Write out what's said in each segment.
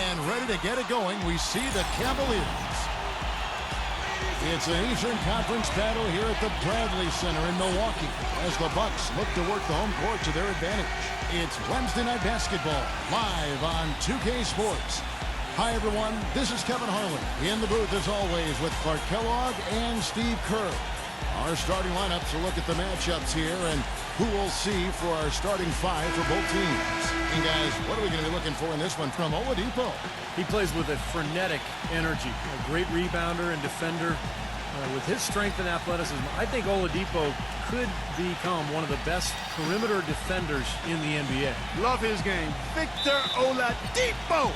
And ready to get it going, we see the Cavaliers. It's an Eastern Conference battle here at the Bradley Center in Milwaukee as the Bucks look to work the home court to their advantage. It's Wednesday Night Basketball live on 2K Sports. Hi, everyone. This is Kevin Harlan in the booth, as always, with Clark Kellogg and Steve Kerr. Our starting lineups will look at the matchups here and who we'll see for our starting five for both teams. And, guys, what are we going to be looking for in this one from Oladipo? He plays with a frenetic energy, a great rebounder and defender. With his strength and athleticism, I think Oladipo could become one of the best perimeter defenders in the NBA. Love his game. Victor Oladipo.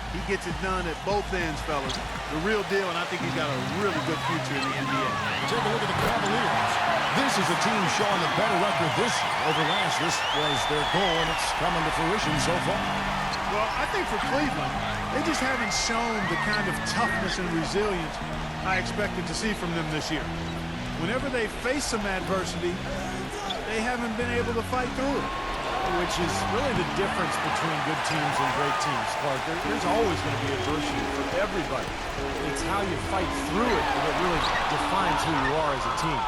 He gets it done at both ends, fellas. The real deal, and I think he's got a really good future in the NBA. Take a look at the Cavaliers. This is a team showing a better record this year over last. This was their goal, and it's coming to fruition so far. Well, I think for Cleveland, they just haven't shown the kind of toughness and resilience I expected to see from them this year. Whenever they face some adversity, they haven't been able to fight through it. Which is really the difference between good teams and great teams, Clark. There's always going to be adversity for everybody. It's how you fight through it that really defines who you are as a team.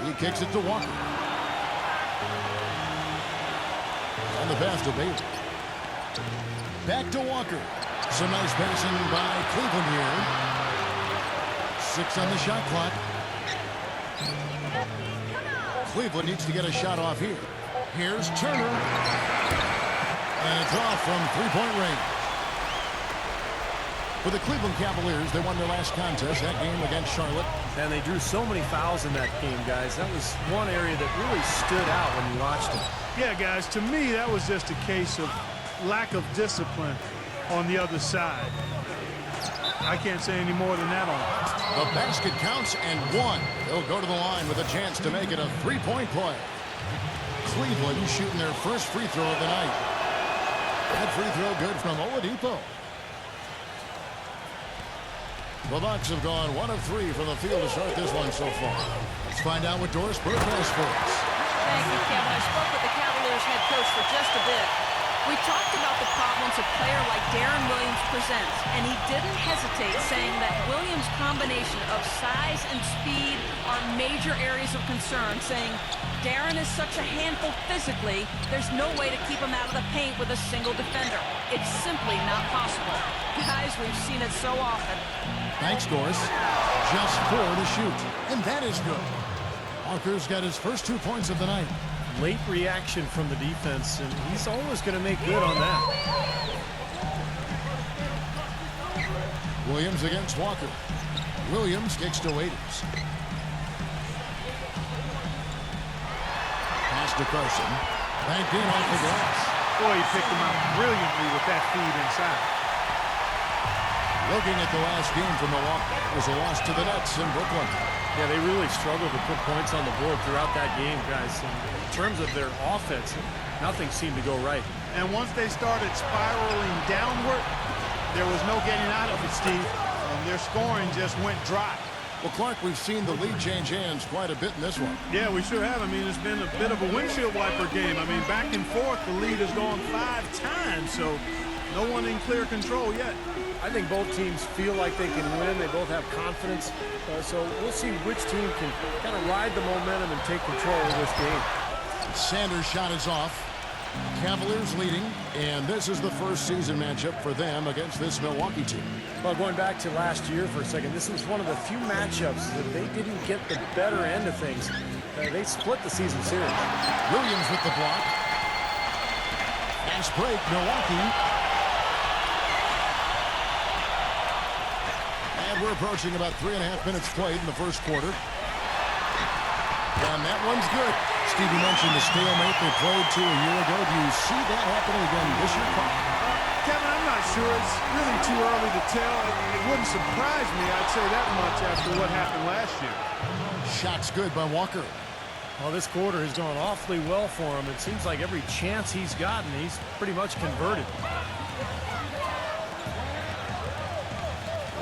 He kicks it to Walker. On the pass to Bailey. Back to Walker. Some nice passing by Cleveland here. 6 on the shot clock. Cleveland needs to get a shot off here. Here's Turner. And it's off from three-point range. For the Cleveland Cavaliers, they won their last contest, that game against Charlotte. And they drew so many fouls in that game, guys. That was one area that really stood out when you watched it. Yeah, guys, to me, that was just a case of lack of discipline on the other side. I can't say any more than that on it. The basket counts and one. They'll go to the line with a chance to make it a three-point play. Cleveland shooting their first free throw of the night. That free throw good from Oladipo. The Bucks have gone 1 of 3 from the field to start this one so far. Let's find out what Doris Burke has for us. Thank you, Kevin. I spoke with the Cavaliers head coach for just a bit. We talked about the problems a player like Deron Williams presents, and he didn't hesitate, saying that Williams' combination of size and speed are major areas of concern, saying Deron is such a handful physically, there's no way to keep him out of the paint with a single defender. It's simply not possible. Guys, we've seen it so often. Thanks, Doris. Just 4 to shoot, and that is good. Walker's got his first 2 points of the night. Late reaction from the defense, and he's always going to make good on that. Williams against Walker. Williams kicks to Waiters. Pass to Carson. Banked in off the glass. Boy, he picked him out brilliantly with that feed inside. Looking at the last game for Milwaukee, it was a loss to the Nets in Brooklyn. Yeah, they really struggled to put points on the board throughout that game, guys. In terms of their offense, nothing seemed to go right. And once they started spiraling downward, there was no getting out of it, Steve. Their scoring just went dry. Well, Clark, we've seen the lead change hands quite a bit in this one. Yeah, we sure have. I mean, it's been a bit of a windshield wiper game. I mean, back and forth, the lead has gone 5 times, so no one in clear control yet. I think both teams feel like they can win. They both have confidence. So we'll see which team can kind of ride the momentum and take control of this game. Sanders' shot is off. Cavaliers leading, and this is the first season matchup for them against this Milwaukee team. Well, going back to last year for a second, this was one of the few matchups that they didn't get the better end of things. They split the season series. Williams with the block. Fast break, Milwaukee. And we're approaching about 3.5 minutes played in the first quarter. And that one's good. Stevie mentioned the stalemate they played 2 a year ago. Do you see that happening again this year? Kevin, I'm not sure. It's really too early to tell. It wouldn't surprise me, I'd say that much, after what happened last year. Shot's good by Walker. Well, this quarter has gone awfully well for him. It seems like every chance he's gotten, he's pretty much converted.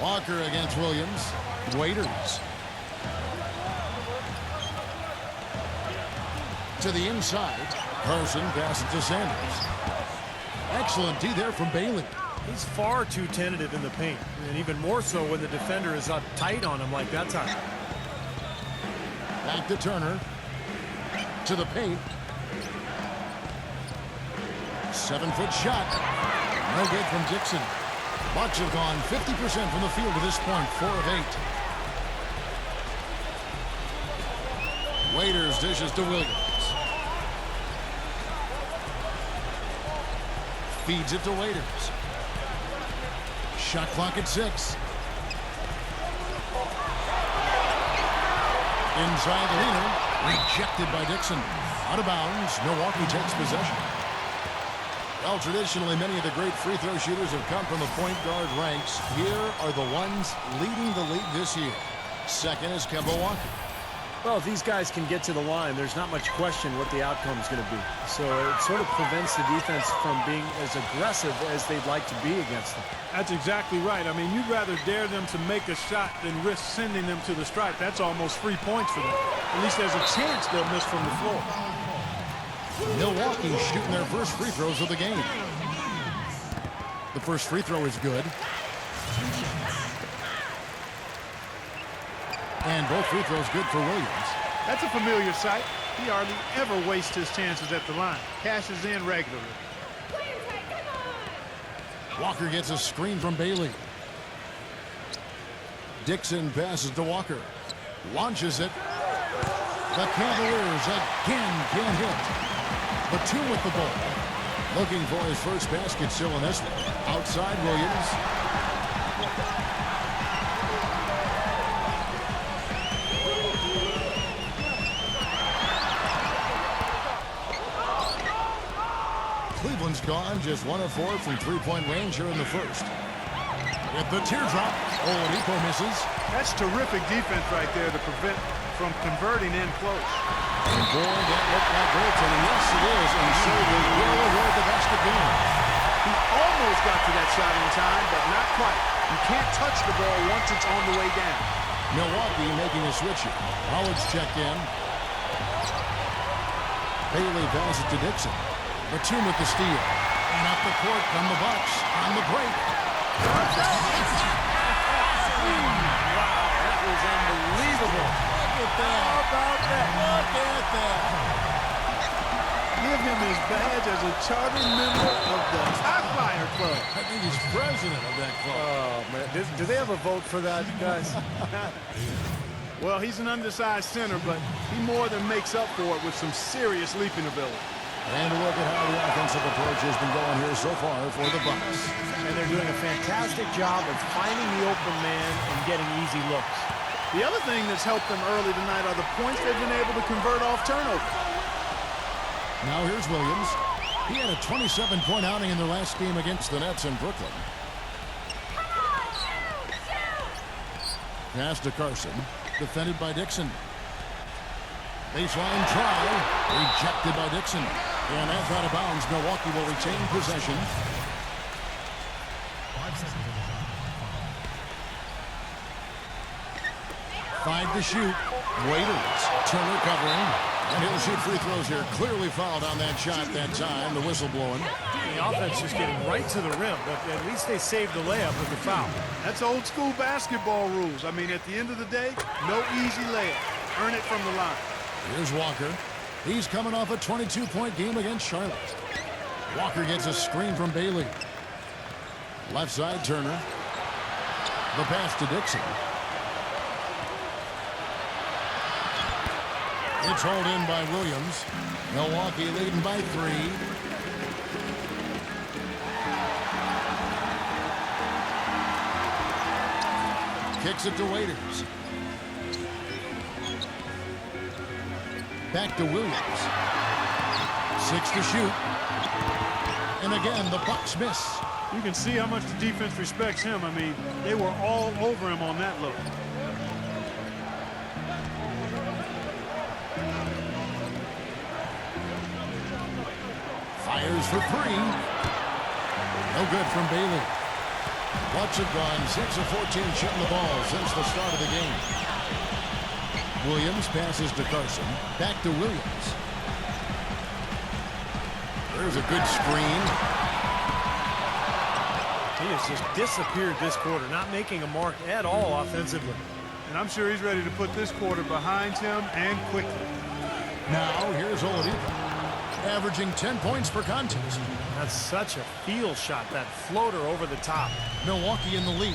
Walker against Williams. Waiters. To the inside. Carson passes to Sanders. Excellent D there from Bailey. He's far too tentative in the paint, and even more so when the defender is up tight on him like that time. Back to Turner. To the paint. 7-foot shot. No good from Dixon. Bucks have gone 50% from the field to this point, 4 of 8. Waiters dishes to Williams. Feeds it to Waiters. Shot clock at 6. Inside Leaner. Rejected by Dixon. Out of bounds. Milwaukee takes possession. Well, traditionally, many of the great free throw shooters have come from the point guard ranks. Here are the ones leading the league this year. Second is Kemba Walker. Well, if these guys can get to the line, there's not much question what the outcome is going to be. So it sort of prevents the defense from being as aggressive as they'd like to be against them. That's exactly right. I mean, you'd rather dare them to make a shot than risk sending them to the stripe. That's almost free points for them. At least there's a chance they'll miss from the floor. Milwaukee shooting their first free throws of the game. The first free throw is good. And both free throws good for Williams. That's a familiar sight. He hardly ever wastes his chances at the line. Cashes in regularly. Walker gets a screen from Bailey. Dixon passes to Walker. Launches it. The Cavaliers again can't hit. Batum with the ball. Looking for his first basket still in this one. Outside Williams. Cleveland's gone just 1 of 4 from three-point range here in the first. With the teardrop, Oladipo misses. That's terrific defense right there to prevent from converting in close. And boy, that looked like goaltending. Yes, it is. And so we will award the basket game. He almost got to that shot in time, but not quite. You can't touch the ball once it's on the way down. Milwaukee making a switch here. Howard's checked in. Bailey passes to Dixon. Batum with the steal. And up the court from the Bucks on the break. Wow, that was unbelievable. Look at that. How about that? Look at that. Give him his badge as a chartered member of the Top Flyer Club. I think he's president of that club. Oh, man. Do they have a vote for that, guys? Well, he's an undersized center, but he more than makes up for it with some serious leaping ability. And look at how the offensive approach has been going here so far for the Bucks. And they're doing a fantastic job of finding the open man and getting easy looks. The other thing that's helped them early tonight are the points they've been able to convert off turnover. Now here's Williams. He had a 27-point outing in their last game against the Nets in Brooklyn. Pass to Carson. Defended by Dixon. Baseline try. Rejected by Dixon. And that's out of bounds. Milwaukee will retain possession. 5 to shoot. Waiters. Turner covering. And he'll shoot free throws here. Clearly fouled on that shot that time. The whistle blowing. The offense just getting right to the rim, but at least they saved the layup with the foul. That's old school basketball rules. I mean, at the end of the day, no easy layup. Earn it from the line. Here's Walker. He's coming off a 22-point game against Charlotte. Walker gets a screen from Bailey. Left side, Turner. The pass to Dixon. It's hauled in by Williams. Milwaukee leading by 3. Kicks it to Waiters. Back to Williams. 6 to shoot. And again, the Bucks miss. You can see how much the defense respects him. I mean, they were all over him on that look. Fires for 3. No good from Bailey. Bucks have gone 6 of 14 shooting the ball since the start of the game. Williams passes to Carson. Back to Williams. There's a good screen. He has just disappeared this quarter, not making a mark at all offensively. And I'm sure he's ready to put this quarter behind him and quickly. Now here's Oladipo, averaging 10 points per contest. That's such a feel shot, that floater over the top. Milwaukee in the lead.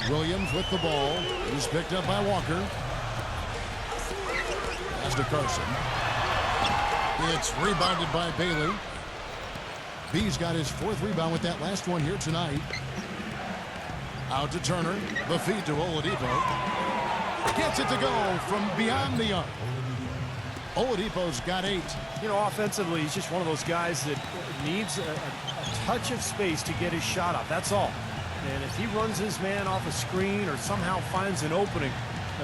Williams with the ball. He's picked up by Walker. Pass to Carson. It's rebounded by Bailey. B's got his 4th rebound with that last one here tonight. Out to Turner. The feed to Oladipo. Gets it to go from beyond the arc. Oladipo's got 8. You know, offensively, he's just one of those guys that needs a touch of space to get his shot up. That's all. And if he runs his man off a screen or somehow finds an opening,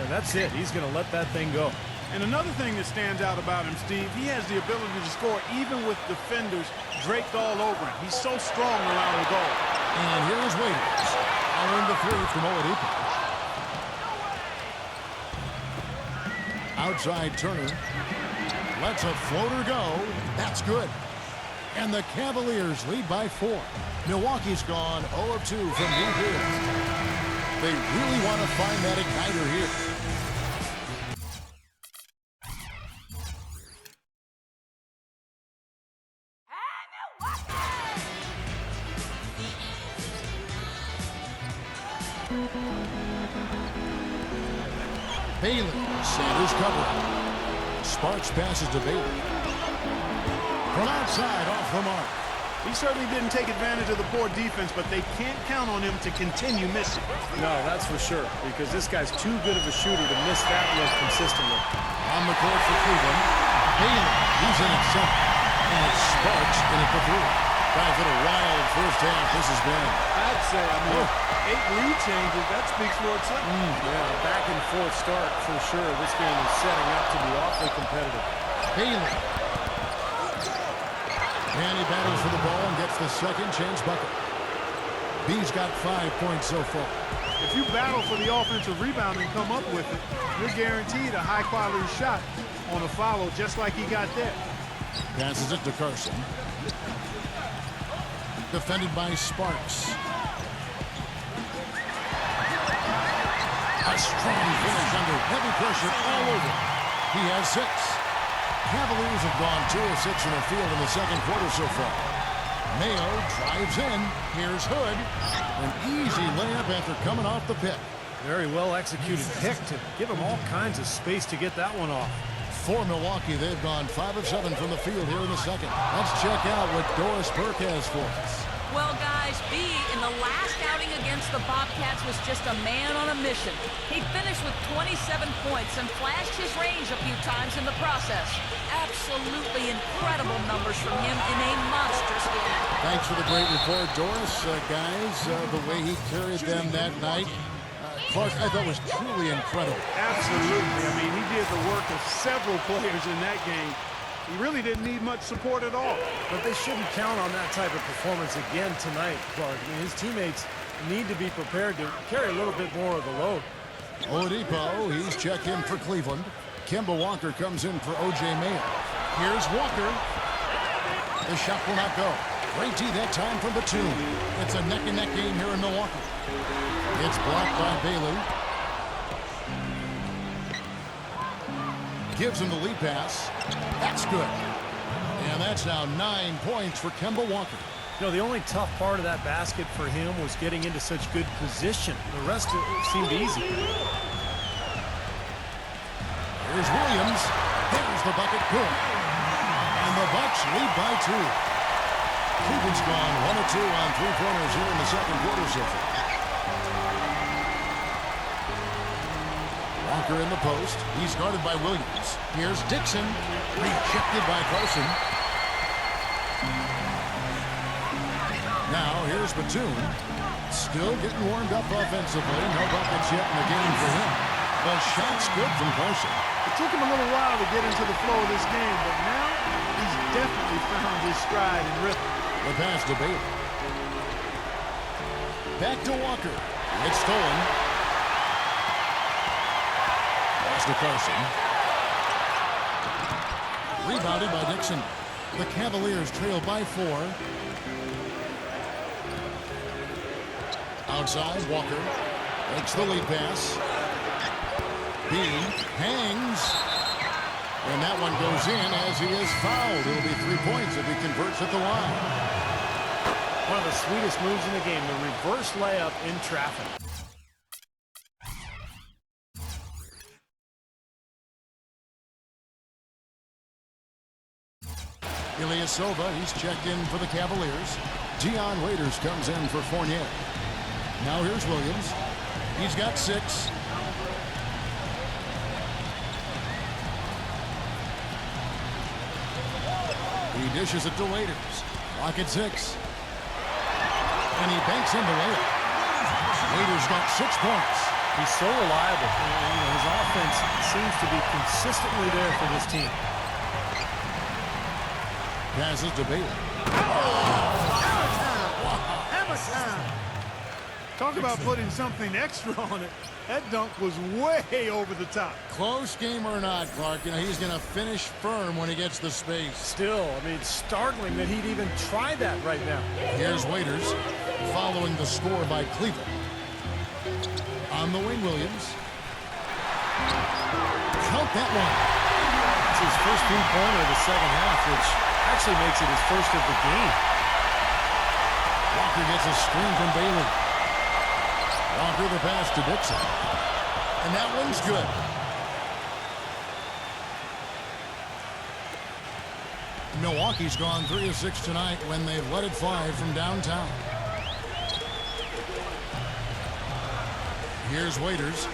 that's it. He's going to let that thing go. And another thing that stands out about him, Steve, he has the ability to score even with defenders draped all over him. He's so strong around the goal. And here's Waiters. Following the 3 from Oladipo. Outside Turner. Lets a floater go. That's good. And the Cavaliers lead by 4. Milwaukee's gone 0 of 2 from deep here. They really want to find that igniter here. Bailey, Sanders covering. Sparks passes to Bailey. From outside, off the mark. He certainly didn't take advantage of the poor defense, but they can't count on him to continue missing. No, that's for sure, because this guy's too good of a shooter to miss that look consistently. On the court for Cleveland. Bailey, he's in at 7. And Sparks in at the 3. Guys, what a wild first half this has been. I'd say, 8 lead changes, that speaks for itself. Yeah, back and forth start for sure. This game is setting up to be awfully competitive. Bailey. And he battles for the ball and gets the second chance bucket. B's got 5 points so far. If you battle for the offensive rebound and come up with it, you're guaranteed a high-quality shot on a follow just like he got there. Passes it to Carson. Defended by Sparks. A strong finish under heavy pressure all over. He has 6. Cavaliers have gone 2 of 6 in the field in the second quarter so far. Mayo drives in. Here's Hood. An easy layup after coming off the pick. Very well executed pick to give him all kinds of space to get that one off. For Milwaukee, they've gone 5 of 7 from the field here in the second. Let's check out what Doris Burke has for us. Well, guys, B, in the last outing against the Bobcats, was just a man on a mission. He finished with 27 points and flashed his range a few times in the process. Absolutely incredible numbers from him in a monstrous game. Thanks for the great report, Doris. Guys, the way he carried them that night, Clark, I thought was truly incredible. Absolutely. I mean, he did the work of several players in that game. He really didn't need much support at all. But they shouldn't count on that type of performance again tonight, Clark. I mean, his teammates need to be prepared to carry a little bit more of the load. Oladipo, he's checked in for Cleveland. Kemba Walker comes in for O.J. Mayo. Here's Walker. The shot will not go. Great D that time from Batum. It's a neck-and-neck game here in Milwaukee. It's blocked by Bailey. Gives him the lead pass. That's good. And that's now 9 points for Kemba Walker. You know, the only tough part of that basket for him was getting into such good position. The rest of it seemed easy. Here's Williams. There's the bucket. Good. And the Bucks lead by 2. Cleveland's gone 1 of 2 on 3-pointers here in the second quarter so far. Walker in the post. He's guarded by Williams. Here's Dixon. Rejected by Carson. Now here's Batum. Still getting warmed up offensively. No buckets yet in the game for him. The shot's good from Carson. It took him a little while to get into the flow of this game, but now he's definitely found his stride and rhythm. The pass to Bailey. Back to Walker. It's stolen. Pass to Carson. Rebounded by Dixon. The Cavaliers trail by 4. Outside, Walker makes the lead pass. Bean hangs. And that one goes in as he is fouled. It'll be 3 points if he converts at the line. One of the sweetest moves in the game, the reverse layup in traffic. Ilyasova, he's checked in for the Cavaliers. Dion Waiters comes in for Fournier. Now here's Williams. He's got 6. He dishes it to Waiters. Clock at 6. And he banks in the layup. Waiters got 6 points. He's so reliable. His offense seems to be consistently there for this team. Passes to Bailey. Hammer time. Talk about putting something extra on it. That dunk was way over the top. Close game or not, Clark, he's going to finish firm when he gets the space. Still, it's startling that he'd even try that right now. Here's Waiters following the score by Cleveland. On the wing, Williams. Count that one. It's his first 3-pointer of the second half, which actually makes it his first of the game. Walker gets a screen from Bailey. Walker the pass to Dixon. And that one's good. Milwaukee's gone 3 of 6 tonight when they've led it 5 from downtown. Here's Waiters.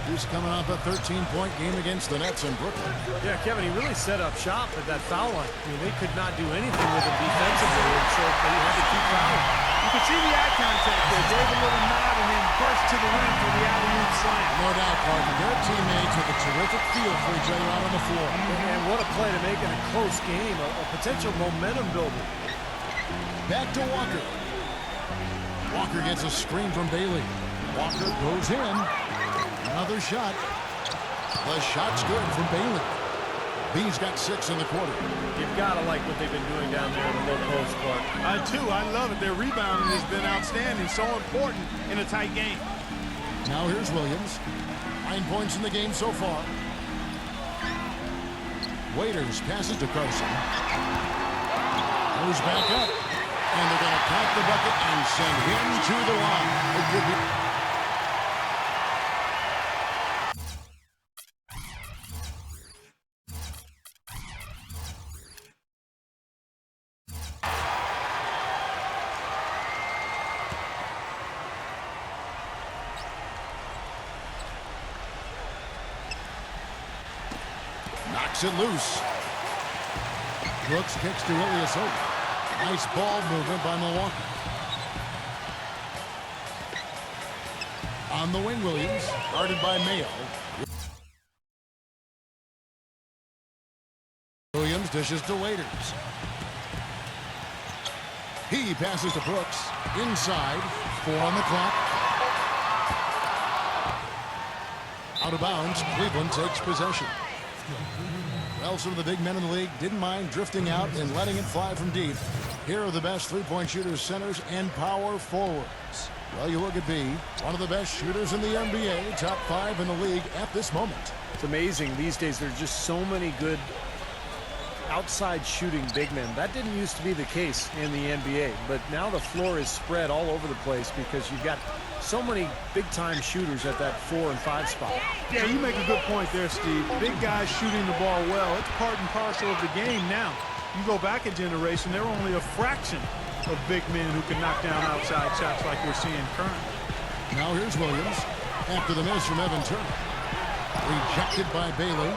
He's coming off a 13-point game against the Nets in Brooklyn. Yeah, Kevin, he really set up shop at that foul line. They could not do anything with him defensively, and so they had to keep fouling. You can see the eye contact there. Gave a little nod and then burst to the rim for the alley-oop slam. No doubt, Clark. Their teammates with a terrific feel for each other out on the floor. And what a play to make in a close game, a potential momentum builder. Back to Walker. Walker gets a screen from Bailey. Walker goes in. Another shot. The shot's good from Bailey. B's got 6 in the quarter. You've got to like what they've been doing down there in the low post, Clark. I do. I love it. Their rebounding has been outstanding. So important in a tight game. Now here's Williams. 9 points in the game so far. Waiters passes to Carson. Goes back up. And they're going to count the bucket and send him to the line. It could be... Knocks it loose. Brooks kicks to Ilyasova. Nice ball movement by Milwaukee. On the wing, Williams, guarded by Mayo. Williams dishes to Waiters. He passes to Brooks. Inside, 4 on the clock. Out of bounds, Cleveland takes possession. Well, some of the big men in the league didn't mind drifting out and letting it fly from deep. Here are the best three-point shooters, centers, and power forwards. Well, you look at B, one of the best shooters in the NBA, top 5 in the league at this moment. It's amazing these days. There's just so many good outside shooting big men. That didn't used to be the case in the NBA, but now the floor is spread all over the place because you've got so many big-time shooters at that 4 and 5 spot. Yeah, you make a good point there, Steve. Big guys shooting the ball well. It's part and parcel of the game now. You go back a generation, there were only a fraction of big men who can knock down outside shots like we're seeing currently. Now here's Williams after the miss from Evan Turner. Rejected by Bailey.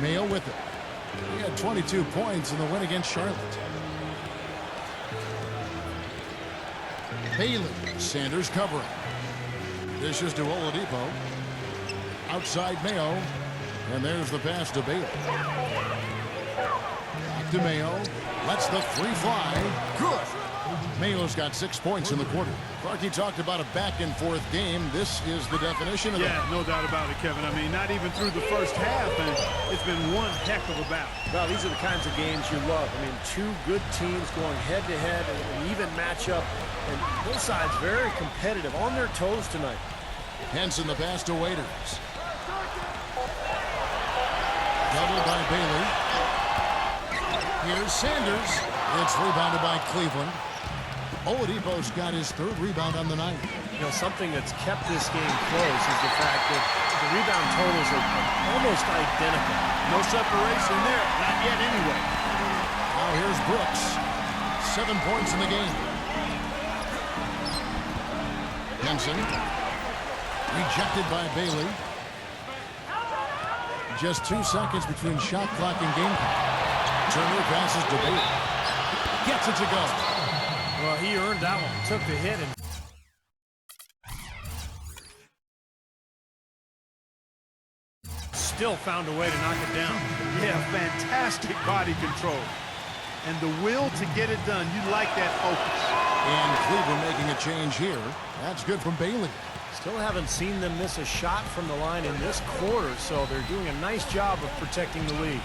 Mayo with it. He had 22 points in the win against Charlotte. Bailey, Sanders covering. Dishes to Oladipo. Outside Mayo. And there's the pass to Bailey. Back to Mayo. Lets the 3 fly. Good. Mayo's got 6 points in the quarter. Clark, talked about a back-and-forth game. This is the definition of that. Yeah, no doubt about it, Kevin. I mean, not even through the first half, and it's been one heck of a battle. Well, these are the kinds of games you love. I mean, two good teams going head-to-head, an even matchup, and both sides very competitive, on their toes tonight. Henson the pass to Waiters. Double by Bailey. Here's Sanders. It's rebounded by Cleveland. Oladipo's got his 3rd rebound on the night. You know, something that's kept this game close is the fact that the rebound totals are almost identical. No separation there. Not yet anyway. Now here's Brooks. 7 points in the game. Henson. Rejected by Bailey. Just 2 seconds between shot clock and game clock. Turner passes to Bailey. Gets it to go. Well, he earned that one. Took the hit and still found a way to knock it down. Yeah, fantastic body control. And the will to get it done. You like that focus. And Cleveland making a change here. That's good from Bailey. Still haven't seen them miss a shot from the line in this quarter, so they're doing a nice job of protecting the lead.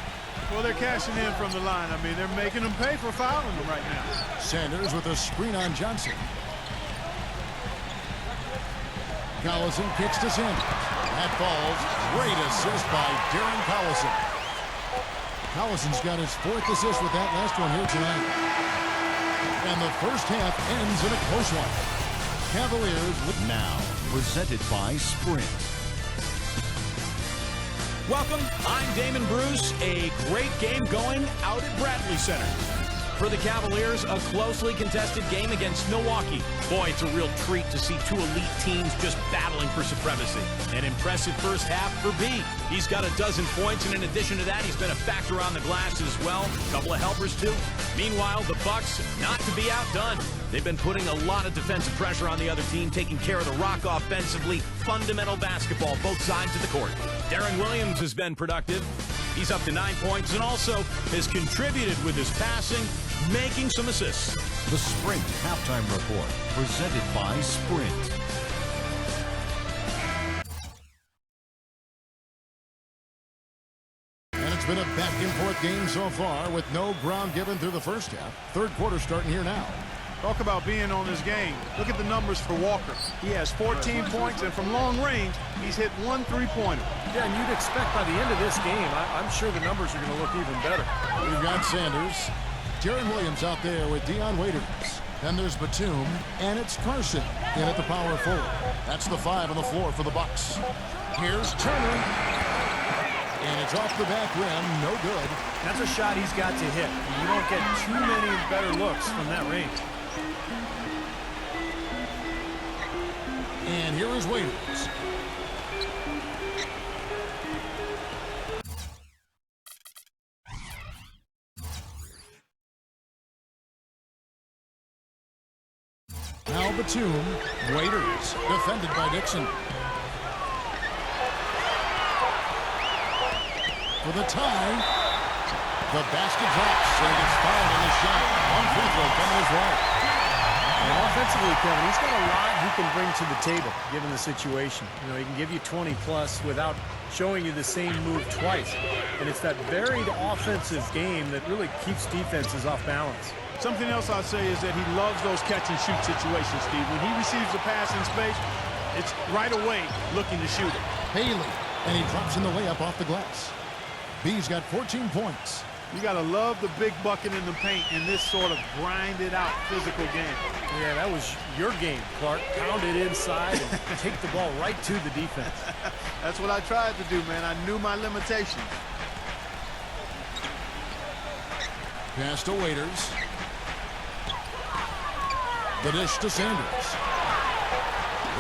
Well, they're cashing in from the line. I mean, they're making them pay for fouling them right now. Sanders with a screen on Johnson. Collison kicks to Sanders. That falls. Great assist by Darren Collison. Collison's got his 4th assist with that last one here tonight. And the first half ends in a close one. Cavaliers with now presented by Sprint. Welcome, I'm Damon Bruce. A great game going out at Bradley Center. For the Cavaliers, a closely contested game against Milwaukee. Boy, it's a real treat to see 2 elite teams just battling for supremacy. An impressive first half for B. He's got 12 points, and in addition to that, he's been a factor on the glass as well. A couple of helpers, too. Meanwhile, the Bucks, not to be outdone. They've been putting a lot of defensive pressure on the other team, taking care of the rock offensively. Fundamental basketball, both sides of the court. Darren Williams has been productive. He's up to 9 points and also has contributed with his passing, making some assists. The Sprint Halftime Report, presented by Sprint. And it's been a back-and-forth game so far with no ground given through the first half. 3rd quarter starting here now. Talk about being on this game. Look at the numbers for Walker. He has 14 points, and from long range, he's hit 1 3-pointer. Yeah, and you'd expect by the end of this game, I'm sure the numbers are going to look even better. We've got Sanders. Darren Williams out there with Dion Waiters. Then there's Batum, and it's Carson in at the power forward. That's the 5 on the floor for the Bucks. Here's Turner. And it's off the back rim, no good. That's a shot he's got to hit. You don't get too many better looks from that range. And here is Waiters. Now Batum. Waiters, defended by Dixon. For the tie. The basket drops, and he gets fouled on the shot. 1 free throw coming his way. And offensively, Kevin, he's got a lot he can bring to the table, given the situation. You know, he can give you 20-plus without showing you the same move twice. And it's that varied offensive game that really keeps defenses off balance. Something else I'll say is that he loves those catch-and-shoot situations, Steve. When he receives a pass in space, it's right away looking to shoot it. Haley, and he drops in the layup off the glass. B's got 14 points. You got to love the big bucket in the paint in this sort of grinded-out physical game. Yeah, that was your game, Clark. Pound it inside and take the ball right to the defense. That's what I tried to do, man. I knew my limitations. Pass to Waiters. The dish to Sanders.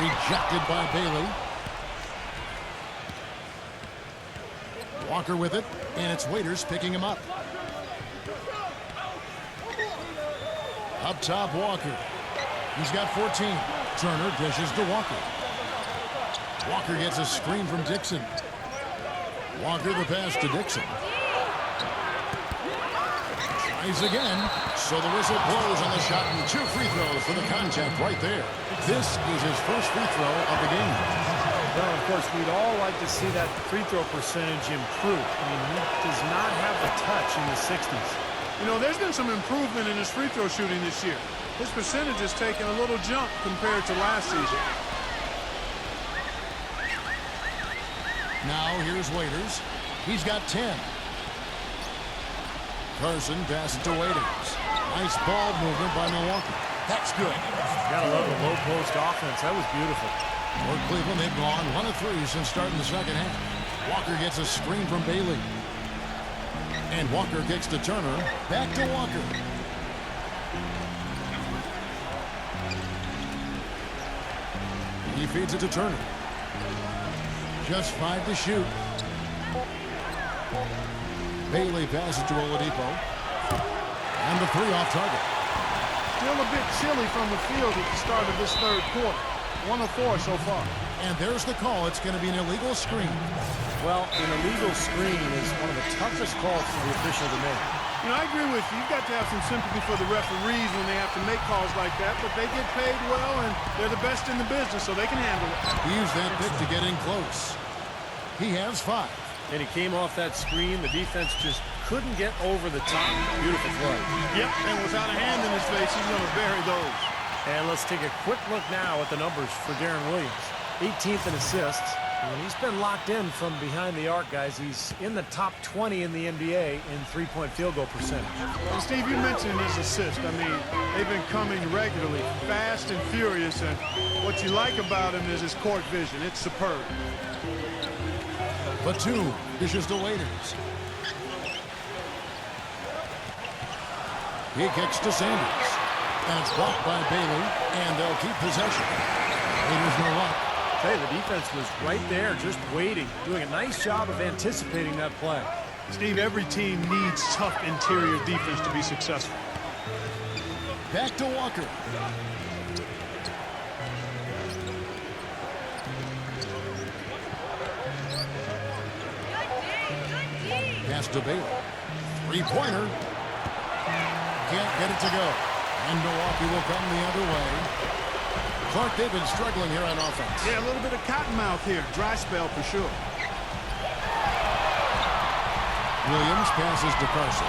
Rejected by Bailey. Walker with it, and it's Waiters picking him up. Up top, Walker. He's got 14. Turner dishes to Walker. Walker gets a screen from Dixon. Walker the pass to Dixon. Tries again. So the whistle blows on the shot and 2 free throws for the contact right there. This is his first free throw of the game. Well, of course, we'd all like to see that free throw percentage improve. I mean, he does not have the touch in the 60s. You know, there's been some improvement in his free throw shooting this year. His percentage has taken a little jump compared to last season. Now here's Waiters. He's got 10. Carson passes to Waiters. Nice ball movement by Milwaukee. That's good. Gotta love the low post offense. That was beautiful. For Cleveland, they've gone 1 of 3 since starting the second half. Walker gets a screen from Bailey. And Walker kicks to Turner. Back to Walker. He feeds it to Turner. Just 5 to shoot. Bailey passes to Oladipo. And the 3 off target. Still a bit chilly from the field at the start of this third quarter. 1 of 4 so far. And there's the call. It's going to be an illegal screen. Well, an illegal screen is one of the toughest calls for the official to make. You know, I agree with you. You've got to have some sympathy for the referees when they have to make calls like that, but they get paid well, and they're the best in the business, so they can handle it. He used that pick to get in close. He has 5. And he came off that screen. The defense just couldn't get over the top. Beautiful play. Yep, and without a hand in his face, he's going to bury those. And let's take a quick look now at the numbers for Deron Williams. 18th in assists. And he's been locked in from behind the arc, guys. He's in the top 20 in the NBA in three-point field goal percentage. And Steve, you mentioned his assist. I mean, they've been coming regularly, fast and furious, and what you like about him is his court vision. It's superb. Batum dishes to Waiters. He kicks to Sanders. And it's blocked by Bailey, and they'll keep possession. Waiters no luck. Hey, the defense was right there, just waiting, doing a nice job of anticipating that play. Steve, every team needs tough interior defense to be successful. Back to Walker. Pass to Bailey. 3-pointer. Can't get it to go. And Milwaukee will come the other way. Clark, they've been struggling here on offense. Yeah, a little bit of cottonmouth here. Dry spell for sure. Williams passes to Carson.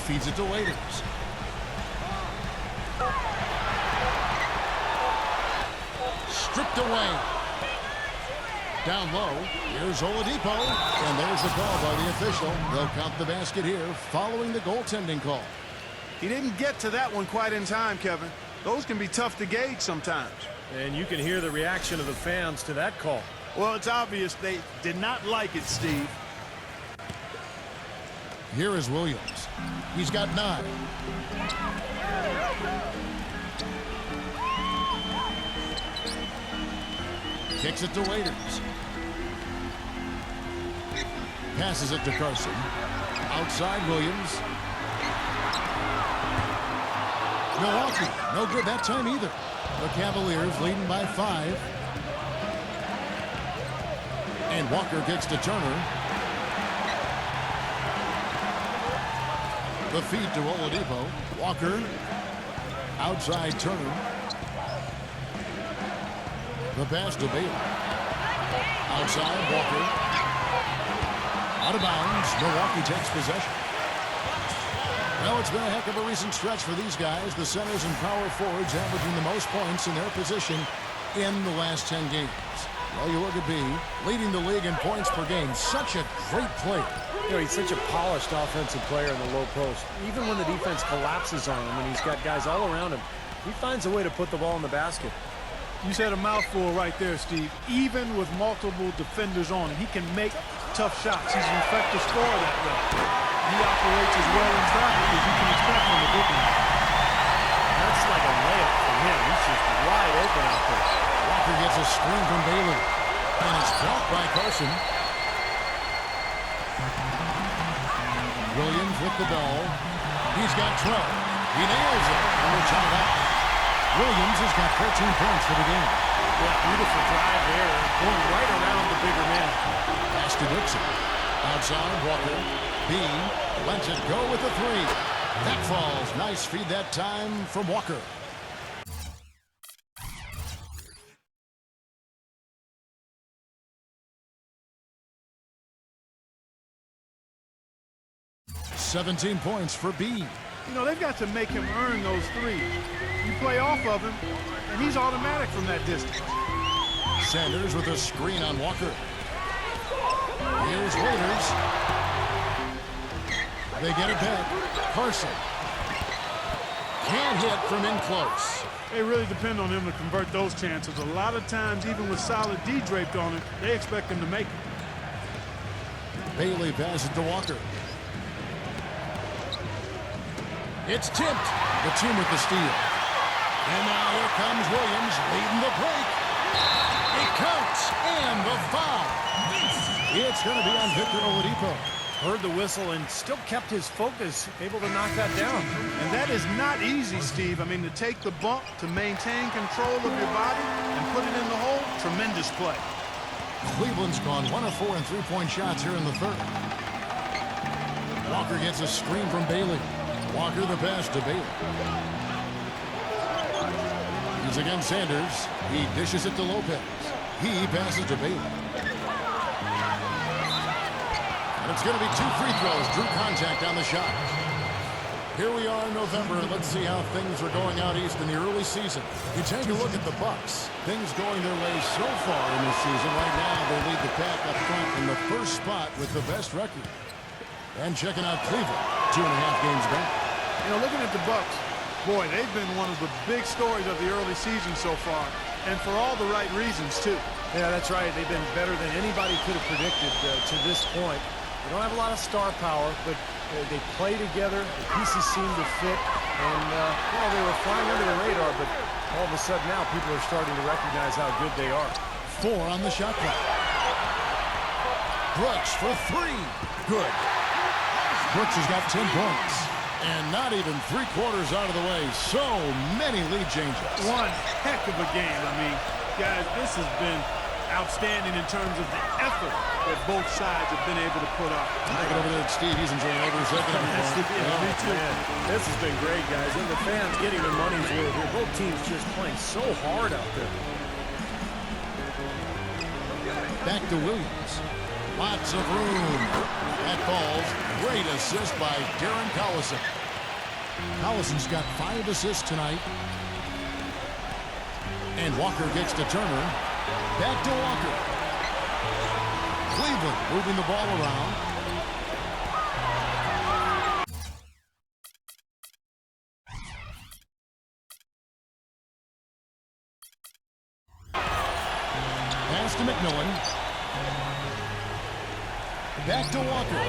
Feeds it to Waiters. Stripped away. Down low. Here's Oladipo. And there's the call by the official. They'll count the basket here following the goaltending call. He didn't get to that one quite in time, Kevin. Those can be tough to gauge sometimes. And you can hear the reaction of the fans to that call. Well, it's obvious they did not like it, Steve. Here is Williams. He's got 9. Kicks it to Waiters. Passes it to Carson. Outside Williams. Milwaukee, no good that time either. The Cavaliers leading by 5. And Walker kicks to Turner. The feed to Oladipo. Walker. Outside Turner. The pass to Bailey. Outside Walker. Out of bounds. Milwaukee takes possession. Well, it's been a heck of a recent stretch for these guys. The centers and power forwards averaging the most points in their position in the last 10 games. Well, you look at B, leading the league in points per game. Such a great player. You know, he's such a polished offensive player in the low post. Even when the defense collapses on him and he's got guys all around him, he finds a way to put the ball in the basket. You said a mouthful right there, Steve. Even with multiple defenders on him, he can make tough shots. He's an effective scorer that way. He operates as well in traffic as you can expect from the big man. That's like a layup for him. He's just wide open out there. Walker gets a screen from Bailey. And it's blocked by Carson. Williams with the ball. He's got 12. He nails it. And we're tied up. Williams has got 14 points for the game. Yeah, beautiful drive there. Going right around the bigger man. Pass to Dixon. Outside, Walker. B lets it go with the three. That falls. Nice feed that time from Walker. $17 points for B. You know, they've got to make him earn those threes. You play off of him, and he's automatic from that distance. Sanders with a screen on Walker. Here's Waiters. They get it back. Carson. Can't hit from in close. They really depend on him to convert those chances. A lot of times, even with solid D draped on it, they expect him to make it. Bailey passes to Walker. It's tipped. The team with the steal. And now here comes Williams leading the break. It counts. And the foul. It's going to be on Victor Oladipo. Heard the whistle and still kept his focus, able to knock that down. And that is not easy, Steve. I mean, to take the bump, to maintain control of your body, and put it in the hole, tremendous play. Cleveland's gone 1 of 4 in three-point shots here in the third. Walker gets a screen from Bailey. Walker the pass to Bailey. He's against Sanders. He dishes it to Lopez. He passes to Bailey. And it's going to be 2 free throws. Drew contact on the shot. Here we are in November. Let's see how things are going out east in the early season. You take a look at the Bucks. Things going their way so far in this season. Right now, they lead the pack up front in the first spot with the best record. And checking out Cleveland, 2.5 games back. You know, looking at the Bucks, boy, they've been one of the big stories of the early season so far, and for all the right reasons, too. Yeah, that's right. They've been better than anybody could have predicted to this point. They don't have a lot of star power, but they play together. The pieces seem to fit, and you know, they were flying under the radar, but all of a sudden now people are starting to recognize how good they are. 4 on the shot clock. Brooks for 3. Good. Brooks has got 10 points. And not even 3/4 out of the way. So many lead changes. One heck of a game. I mean, guys, this has been outstanding in terms of the effort that both sides have been able to put up. Take it over there to Steve. He's enjoying every second of it. Me too. Man, this has been great, guys. And the fans getting their money's worth here. Both teams just playing so hard out there. Back to Williams. Lots of room. That falls. Great assist by Darren Collison. Collison's got 5 assists tonight. And Walker gets to Turner. Back to Walker. Cleveland moving the ball around. Pass to McMillan. Back to Walker.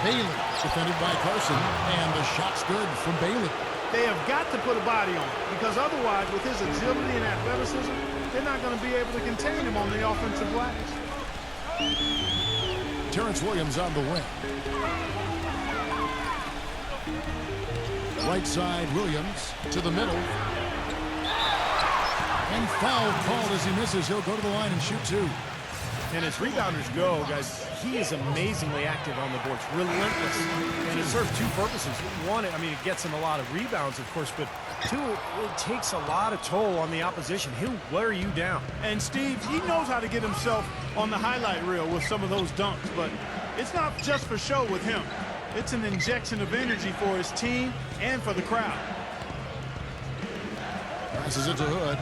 Bailey, defended by Carson, and the shot's good from Bailey. They have got to put a body on him, because otherwise, with his agility and athleticism, they're not going to be able to contain him on the offensive glass. Terrence Williams on the wing. Right side, Williams to the middle. And foul called as he misses. He'll go to the line and shoot 2. And as rebounders go, guys, he is amazingly active on the boards, relentless. And it serves 2 purposes. One, I mean, it gets him a lot of rebounds, of course, but 2, it takes a lot of toll on the opposition. He'll wear you down. And Steve, he knows how to get himself on the highlight reel with some of those dunks, but it's not just for show with him. It's an injection of energy for his team and for the crowd. Passes it to Hood.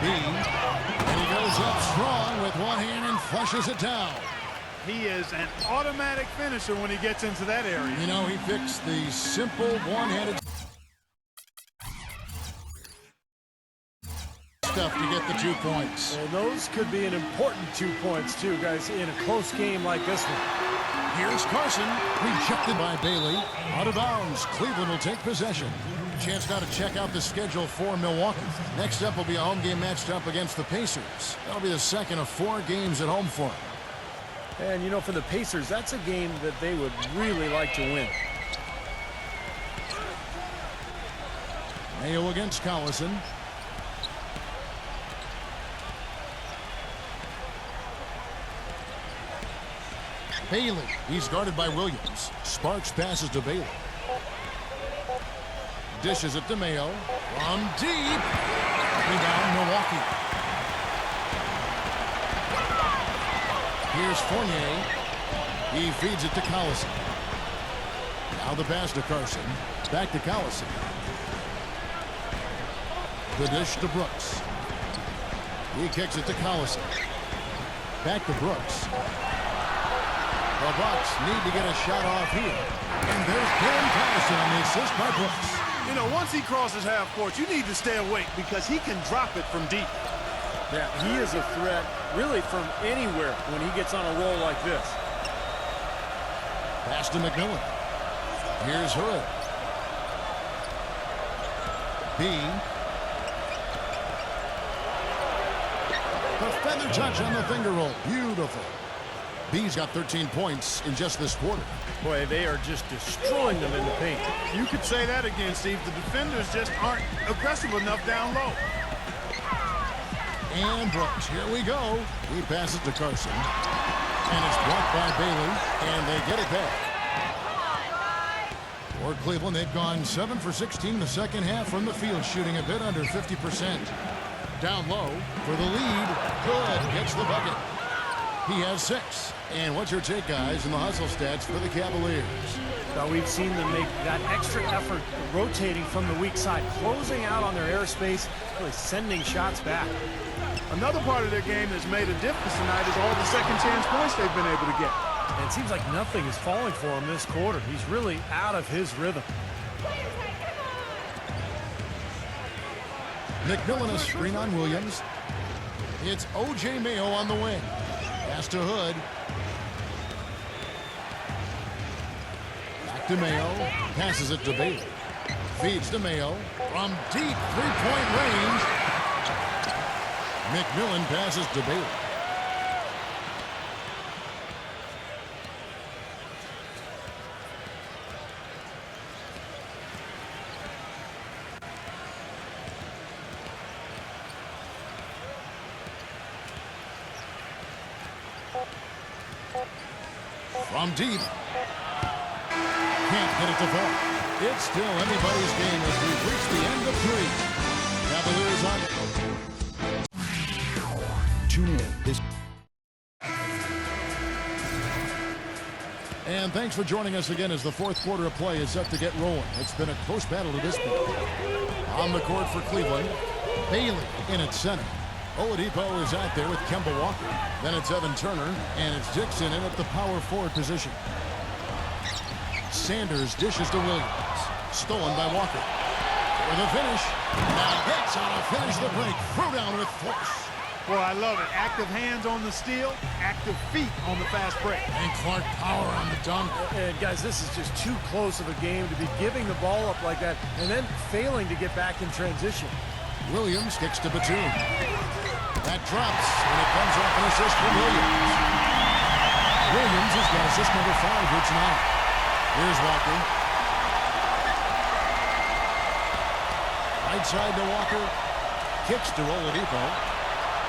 B. And he goes up strong with one hand and flushes it down. He is an automatic finisher when he gets into that area. You know, he fixed the simple one-handed stuff to get the 2 points. And those could be an important 2 points, too, guys, in a close game like this one. Here's Carson, rejected by Bailey. Out of bounds. Cleveland will take possession. Chance now to check out the schedule for Milwaukee. Next up will be a home game matched up against the Pacers. That'll be the second of 4 games at home for them. And, you know, for the Pacers, that's a game that they would really like to win. Mayo against Collison. Bailey, he's guarded by Williams. Sparks passes to Bailey. Dishes it to Mayo. From deep. Rebound, Milwaukee. Here's Fournier. He feeds it to Collison. Now the pass to Carson. Back to Collison. The dish to Brooks. He kicks it to Collison. Back to Brooks. The Bucks need to get a shot off here. And there's Kevin Collison on the assist by Brooks. You know, once he crosses half court, you need to stay awake because he can drop it from deep. Yeah, he is a threat really from anywhere when he gets on a roll like this. Pass to McMillan. Here's Hood. B. The feather touch on the finger roll. Beautiful. B's got 13 points in just this quarter. Boy, they are just destroying them in the paint. You could say that again, Steve. The defenders just aren't aggressive enough down low. And Brooks, here we go. He passes to Carson. And it's blocked by Bailey, and they get it back. For Cleveland, they've gone 7 for 16 the second half from the field, shooting a bit under 50%. Down low for the lead. Good, gets the bucket. He has 6. And what's your take, guys, in the hustle stats for the Cavaliers? Now, we've seen them make that extra effort rotating from the weak side, closing out on their airspace, really sending shots back. Another part of their game that's made a difference tonight is all the second chance points they've been able to get. And it seems like nothing is falling for him this quarter. He's really out of his rhythm. McMillan a screen on Williams. It's O.J. Mayo on the wing. Pass to Hood. Back to Mayo. Passes it to Bailey. Feeds to Mayo. From deep three-point range. McMillan passes to Bailey. From deep. Can't get it to fall. It's still anybody's game as we've reached the end of 3. Cavaliers on. Tune in this. And thanks for joining us again as the fourth quarter of play is set to get rolling. It's been a close battle to this point. On the court for Cleveland, Bailey in at center. Oladipo is out there with Kemba Walker. Then it's Evan Turner, and it's Dixon in at the power forward position. Sanders dishes to Williams. Stolen by Walker. For the finish. Now that's how to finish the break. Throw down with force. Boy, I love it. Active hands on the steal, active feet on the fast break. And Clark power on the dunk. And guys, this is just too close of a game to be giving the ball up like that and then failing to get back in transition. Williams kicks to Batum. That drops, and it comes off an assist from Williams. Williams has got assist number 5 here tonight. Here's Walker. Right side to Walker. Kicks to Oladipo.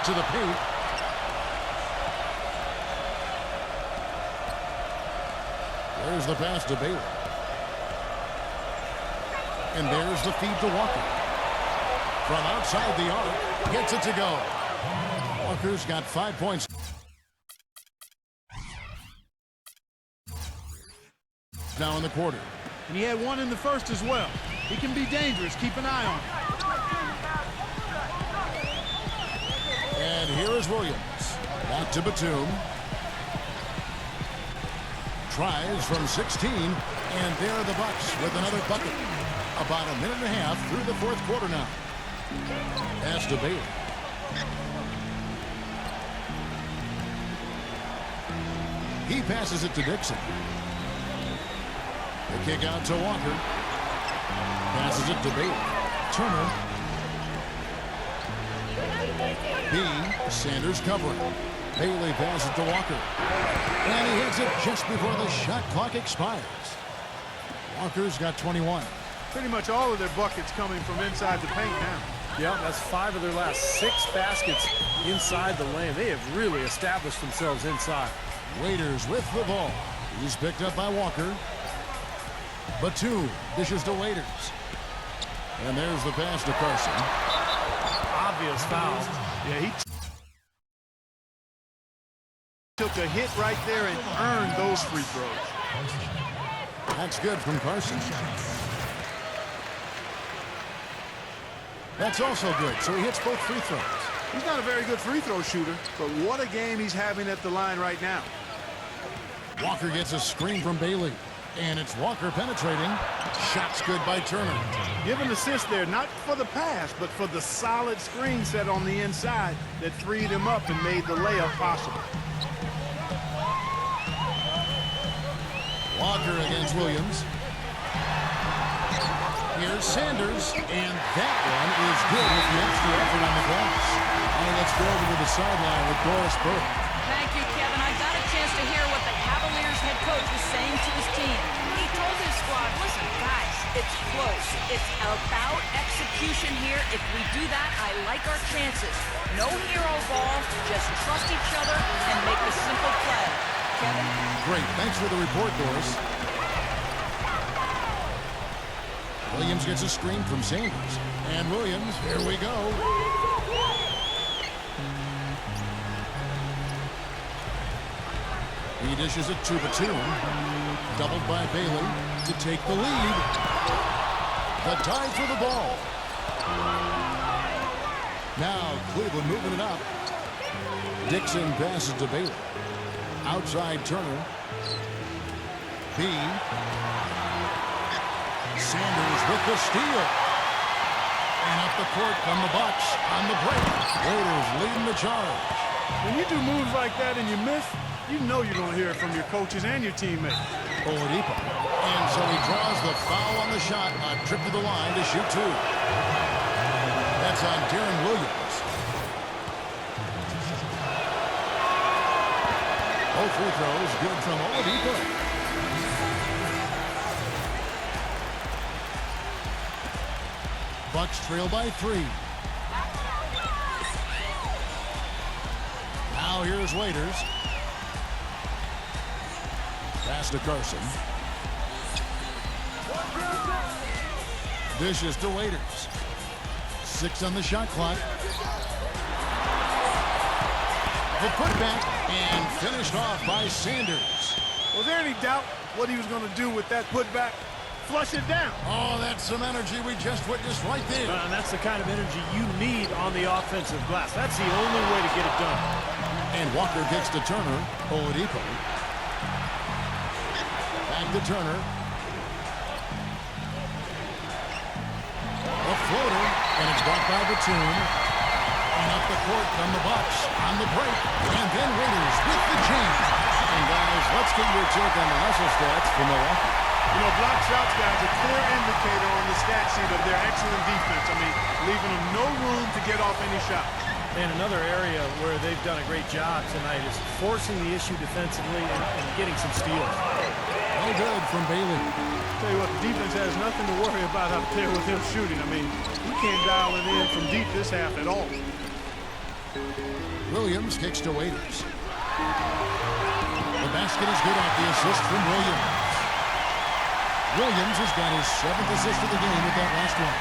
To the paint. There's the pass to Bailey. And there's the feed to Walker. From outside the arc, gets it to go. Walker's got 5 points. Now in the quarter. And he had 1 in the first as well. He can be dangerous. Keep an eye on him. And here is Williams. Back to Batum. Tries from 16. And there are the Bucks with another bucket. About a minute and a half through the fourth quarter now. Pass to Bailey. He passes it to Dixon. The kick out to Walker. Passes it to Bailey. Turner. B. Sanders covering. Bailey passes it to Walker. And he hits it just before the shot clock expires. Walker's got 21. Pretty much all of their buckets coming from inside the paint now. Yeah, that's 5 of their last 6 baskets inside the lane. They have really established themselves inside. Waiters with the ball. He's picked up by Walker. Batum dishes to Waiters. And there's the pass to Carson. Obvious foul. Yeah, he took a hit right there and earned those free throws. That's good from Carson. That's also good, so he hits both free throws. He's not a very good free throw shooter, but what a game he's having at the line right now. Walker gets a screen from Bailey, and it's Walker penetrating. Shot's good by Turner. Give an assist there, not for the pass, but for the solid screen set on the inside that freed him up and made the layup possible. Walker against Williams. Here's Sanders, and that one is good with the extra effort on the glass. And let's go over to the sideline with Doris Burke. Thank you, Kevin. I got a chance to hear what the Cavaliers head coach was saying to his team. He told his squad, listen, guys, it's close. It's about execution here. If we do that, I like our chances. No hero ball, just trust each other and make the simple play. Kevin? Great. Thanks for the report, Doris. Williams gets a screen from Sanders. And Williams, here we go. He dishes it to Batum. Doubled by Bailey to take the lead. The dive for the ball. Now Cleveland moving it up. Dixon passes to Bailey. Outside Turner. B. Sanders with the steal. And up the court from the Bucks on the break. Raiders leading the charge. When you do moves like that and you miss, you know you're going to hear it from your coaches and your teammates. Oladipo. And so he draws the foul on the shot. A trip to the line to shoot two. That's on Darren Williams. Both free throws good from Oladipo. Bucks trail by 3. Now here's Waiters. Pass to Carson. Dishes to Waiters. 6 on the shot clock. The putback and finished off by Sanders. Was there any doubt what he was going to do with that putback? Flush it down. Oh, that's some energy we just witnessed right there. And that's the kind of energy you need on the offensive glass. That's the only way to get it done. And Walker gets to Turner. Oladipo. Back to Turner. A floater, and it's blocked by Batum. And up the court from the Bucks on the break. And then Waiters with the change. And guys, let's get your take on the hustle stats from Milwaukee. You know, block shots, guys, a clear indicator on the stat sheet of their excellent defense. I mean, leaving them no room to get off any shot. And another area where they've done a great job tonight is forcing the issue defensively and getting some steals. No good from Bailey. Tell you what, the defense has nothing to worry about out there with him shooting. I mean, you can't dial it in from deep this half at all. Williams kicks to Waiters. The basket is good off the assist from Williams. Williams has got his 7th assist of the game with that last one.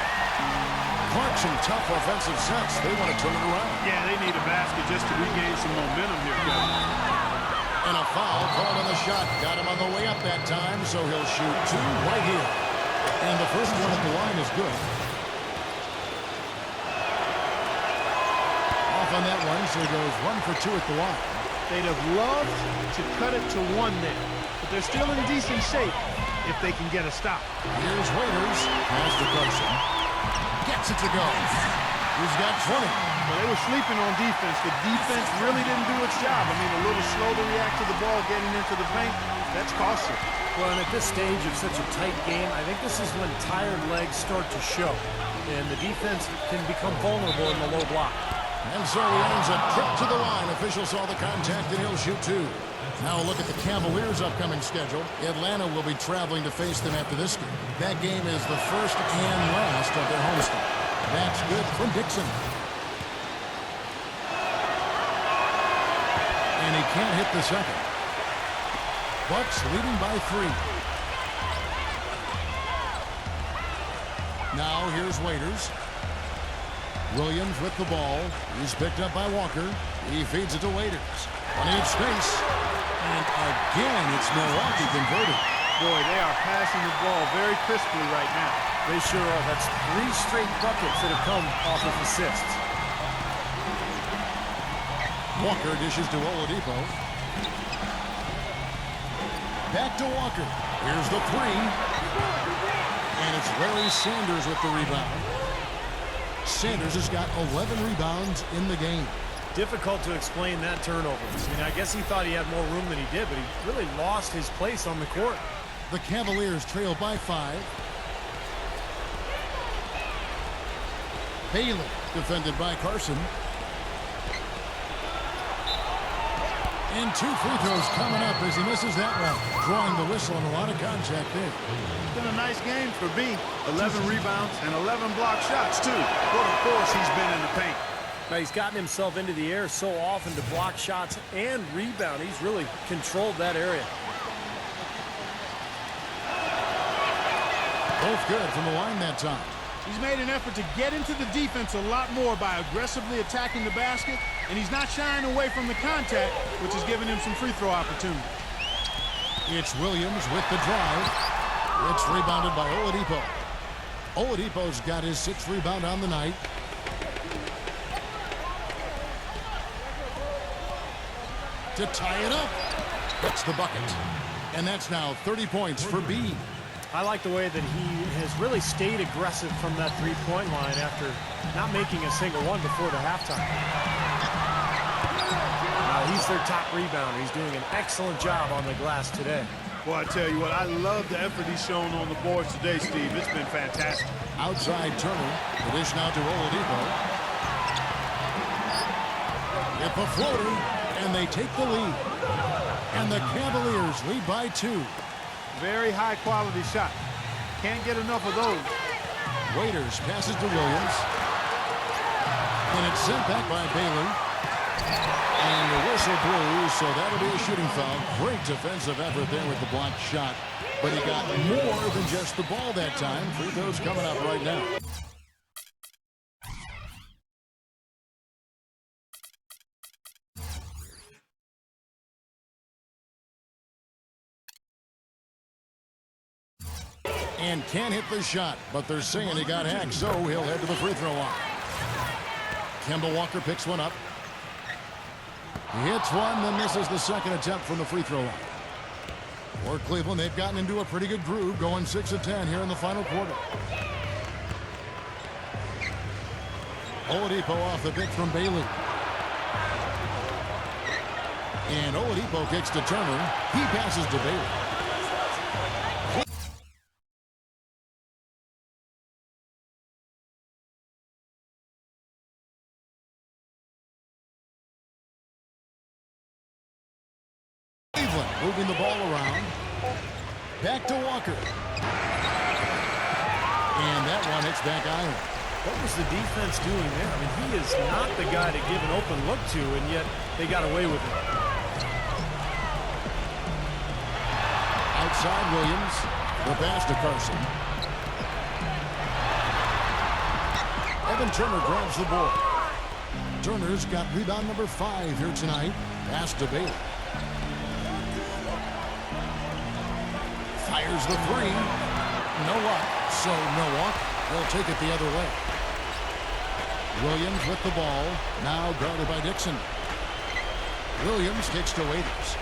Clarkson, tough offensive sets. They want to turn it around. Yeah, they need a basket just to regain some momentum here, Kevin. And a foul called on the shot. Got him on the way up that time, so he'll shoot 2 right here. And the first one at the line is good. Off on that one, so he goes 1 for 2 at the line. They'd have loved to cut it to 1 there, but they're still in decent shape if they can get a stop. Here's Waiters. Pass to Carson. Gets it to go. He's got 20. Well, they were sleeping on defense. The defense really didn't do its job. I mean, a little slow to react to the ball getting into the paint. That's costly. Well, and at this stage of such a tight game, I think this is when tired legs start to show. And the defense can become vulnerable in the low block. And so he earns a trip to the line. Official saw the contact, and he'll shoot 2. Now a look at the Cavaliers' upcoming schedule. Atlanta will be traveling to face them after this game. That game is the first and last of their homestand. That's good from Dixon. And he can't hit the second. Bucks leading by 3. Now here's Waiters. Williams with the ball. He's picked up by Walker. He feeds it to Waiters. Plenty of space. And again, it's Milwaukee converted. Boy, they are passing the ball very crisply right now. They sure are. That's 3 straight buckets that have come off of assists. Walker dishes to Oladipo. Back to Walker. Here's the 3. And it's Larry Sanders with the rebound. Sanders has got 11 rebounds in the game. Difficult to explain that turnover. I mean, I guess he thought he had more room than he did, but he really lost his place on the court. The Cavaliers trail by 5. Bailey defended by Carson. And 2 free throws coming up as he misses that one. Drawing the whistle and a lot of contact there. It's been a nice game for B. 11 rebounds and 11 block shots, too. What a force he's been in the paint. Now, he's gotten himself into the air so often to block shots and rebound. He's really controlled that area. Both good from the line that time. He's made an effort to get into the defense a lot more by aggressively attacking the basket, and he's not shying away from the contact, which has given him some free throw opportunity. It's Williams with the drive. It's rebounded by Oladipo. Oladipo's got his 6th rebound on the night. To tie it up. That's the bucket. And that's now 30 points for B. I like the way that he has really stayed aggressive from that three-point line after not making a single one before the halftime. He's their top rebounder. He's doing an excellent job on the glass today. Boy, I tell you what, I love the effort he's shown on the boards today, Steve. It's been fantastic. Outside Turner. The dish now to Oladipo. Hit the floater, and they take the lead. And the Cavaliers lead by 2. Very high-quality shot. Can't get enough of those. Waiters passes to Williams. And it's sent back by Baylor. And the whistle blows, so that'll be a shooting foul. Great defensive effort there with the blocked shot. But he got more than just the ball that time. Free throws coming up right now. And can't hit the shot, but they're saying he got hacked, so he'll head to the free throw line. Kemba Walker picks one up. He hits one, then misses the second attempt from the free throw line. For Cleveland, they've gotten into a pretty good groove, going 6 of 10 here in the final quarter. Oladipo off the pick from Bailey. And Oladipo kicks to Turner. He passes to Bailey. Moving the ball around. Back to Walker. And that one hits back iron. What was the defense doing there? I mean, he is not the guy to give an open look to, and yet they got away with it. Outside Williams. The pass to Carson. Evan Turner grabs the ball. Turner's got rebound number 5 here tonight. Pass to Bailey. Fires the 3. No luck. So Milwaukee will take it the other way. Williams with the ball. Now guarded by Dixon. Williams kicks to Waiters.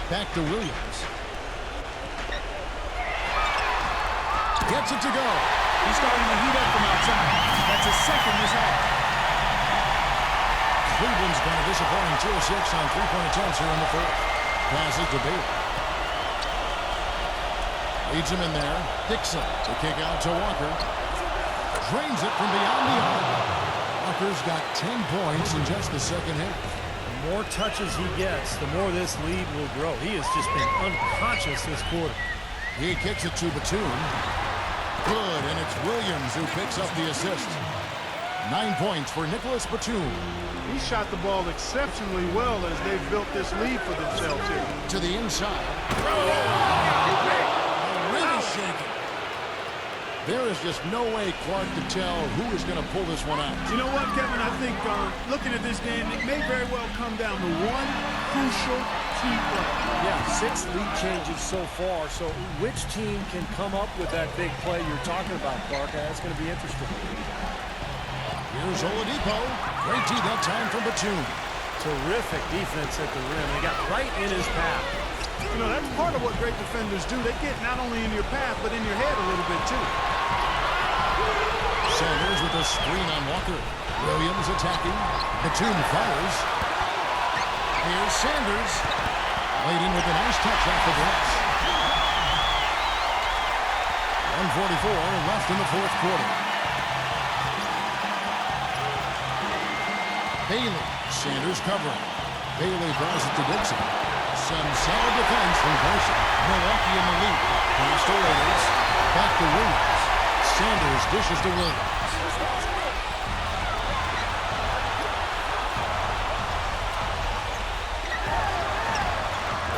Back to Williams. Gets it to go. He's starting to heat up from outside. That's his second this half. Cleveland's been a disappointing 2 of 6 on 3-point attempts here in the 4th. Passes to Bailey. Leads him in there. Dixon to kick out to Walker. Drains it from beyond the arc. Walker's got 10 points in just the second half. The more touches he gets, the more this lead will grow. He has just been unconscious this quarter. He kicks it to Batum. Good, and it's Williams who picks up the assist. 9 points for Nicholas Batum. He shot the ball exceptionally well as they've built this lead for themselves here. To the inside. Really shaking. There is just no way Clark could tell who is going to pull this one out. You know what, Kevin? I think looking at this game, it may very well come down to one crucial key play. Yeah, 6 lead changes so far. So which team can come up with that big play you're talking about, Clark? That's going to be interesting. Here's Oladipo. Great D that time from Batum. Terrific defense at the rim. They got right in his path. You know, that's part of what great defenders do. They get not only in your path, but in your head a little bit, too. Sanders with a screen on Walker. Williams attacking. Batum fires. Here's Sanders. Laid in with a nice touch off the glass. 1:44 left in the fourth quarter. Bailey. Sanders covering. Bailey draws it to Dixon. Some solid defense from Carson. Milwaukee in the lead. Pass to Williams. Back to Williams. Sanders dishes to Williams.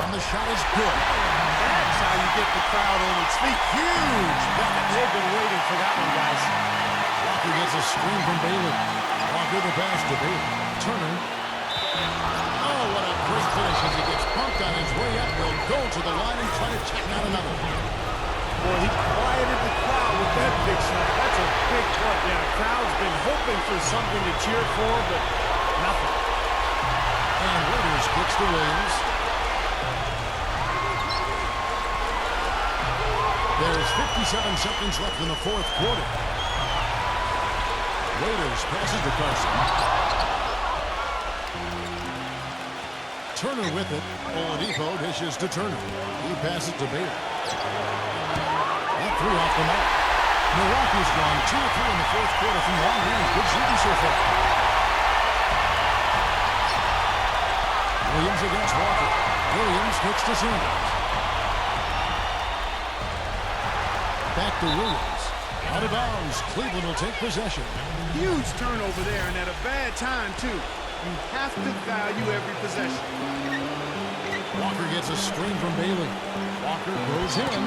And the shot is good. That's how you get the crowd on its feet. Huge bucket. They've been waiting for that one, guys. Walker gets a screen from Bailey. Walker the pass to Bailey. Turner. Oh, what a great finish as he gets bumped on his way up. Will go to the line and try to check out another. Boy, he quieted the crowd with that big shot. That's a big play. Yeah, the crowd's been hoping for something to cheer for, but nothing. And Raiders kicks to Williams. There's 57 seconds left in the fourth quarter. Raiders passes to Carson. Turner with it. Oladipo dishes to Turner. He passes to Bailey. That three off the mark. Milwaukee's gone 2 of 3 in the fourth quarter from long range. Good shooting so far. Williams against Walker. Williams kicks to Sanders. Back to Williams. Out of bounds. Cleveland will take possession. Huge turnover there, and at a bad time, too. You have to value every possession. Walker gets a screen from Bailey. Walker goes in.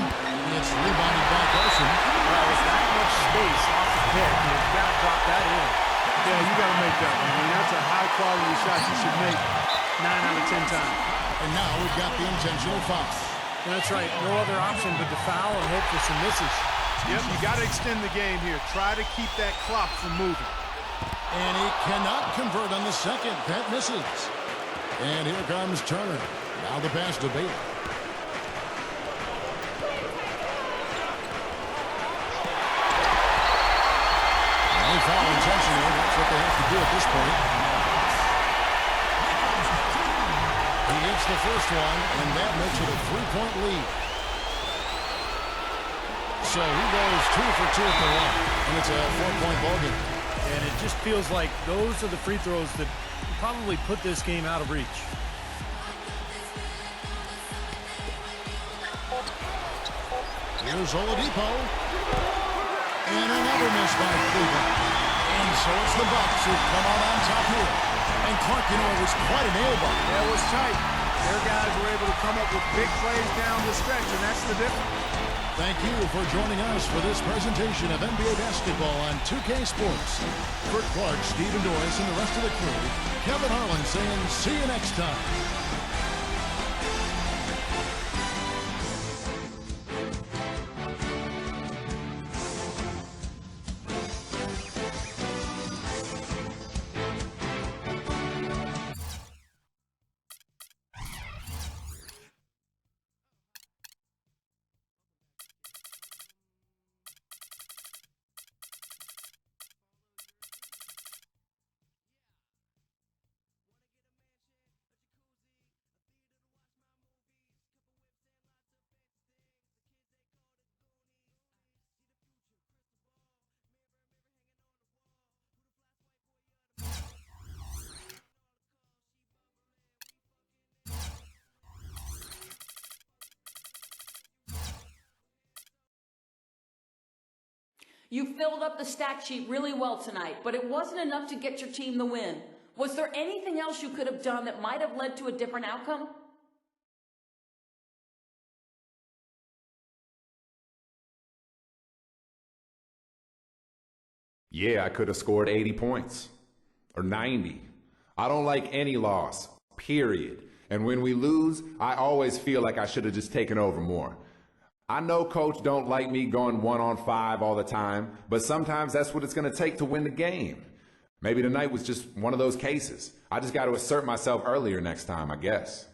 It's rebounded by Carson. Well, with that much space off the pick, you've got to drop that in. Yeah, you got to make that one. I mean, that's a high-quality shot you should make 9 out of 10 times. And now we've got the intentional foul. That's right. No other option but to foul and hope for some misses. Yep, you got to extend the game here. Try to keep that clock from moving. And he cannot convert on the second. That misses. And here comes Turner. Now the pass to Bailey. No foul intentional. That's what they have to do at this point. He gets the first one, and that makes it a 3-point lead. So he goes 2 for 2 at the line, and it's a 4-point ballgame. And it just feels like those are the free throws that probably put this game out of reach. Here's Oladipo. And another miss by Cleveland. And so it's the Bucks who come out on top here. And Clark, you know, it was quite a nail-biter. Yeah, it was tight. Their guys were able to come up with big plays down the stretch, and that's the difference. Thank you for joining us for this presentation of NBA basketball on 2K Sports. For Clark, Stephen Doris, and the rest of the crew, Kevin Harlan saying see you next time. You filled up the stat sheet really well tonight, but it wasn't enough to get your team the win. Was there anything else you could have done that might have led to a different outcome? Yeah, I could have scored 80 points or 90. I don't like any loss, period. And when we lose, I always feel like I should have just taken over more. I know coach don't like me going 1-on-5 all the time, but sometimes that's what it's going to take to win the game. Maybe tonight was just one of those cases. I just got to assert myself earlier next time, I guess.